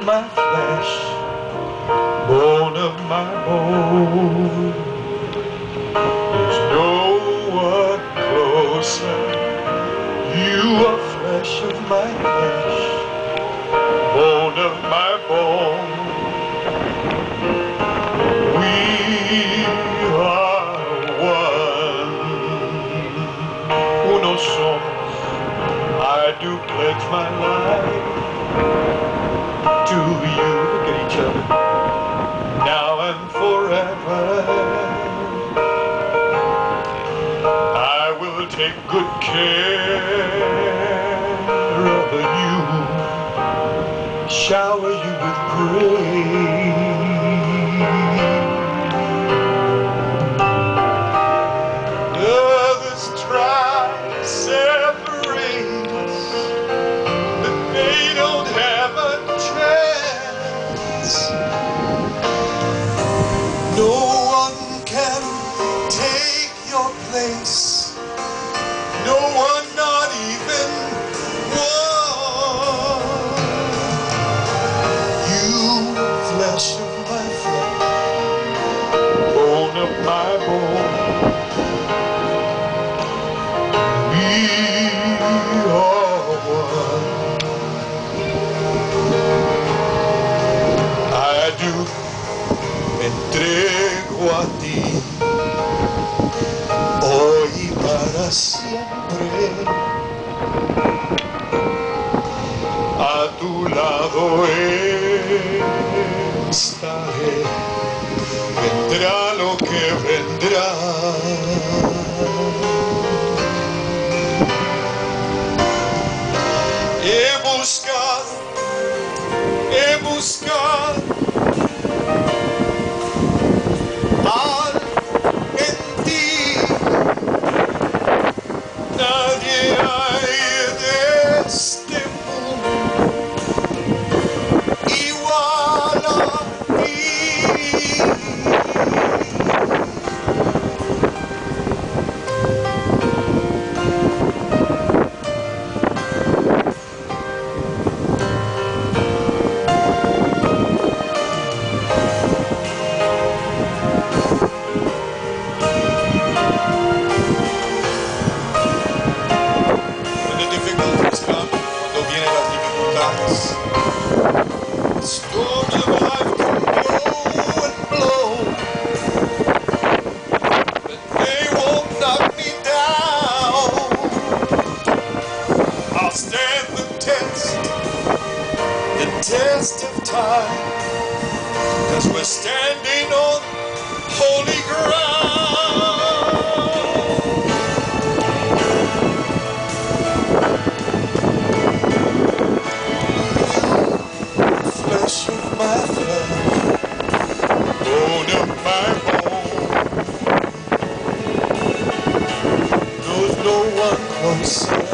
my flesh, bone of my bone. There's no one closer. You are flesh of my flesh, bone of my bone. We are one. Uno somos. I do pledge my life to you. Look at each other. Now and forever. I will take good care of you, shower you with praise. Others try to separate us, but they don't have a chance. No one can take your place. No one, not even one. You, flesh of my flesh, bone of my bone. We are one. I do entrego a ti, hoy y para siempre. A tu lado estaré, vendrá lo que vendrá. He buscado en ti. Nadie hay de este mundo igual a ti. Storms of life can blow and blow, but they won't knock me down. I'll stand the test of time, 'cause we're standing on holy ground. Flesh of my flesh, bone of my bone. There's no one closer.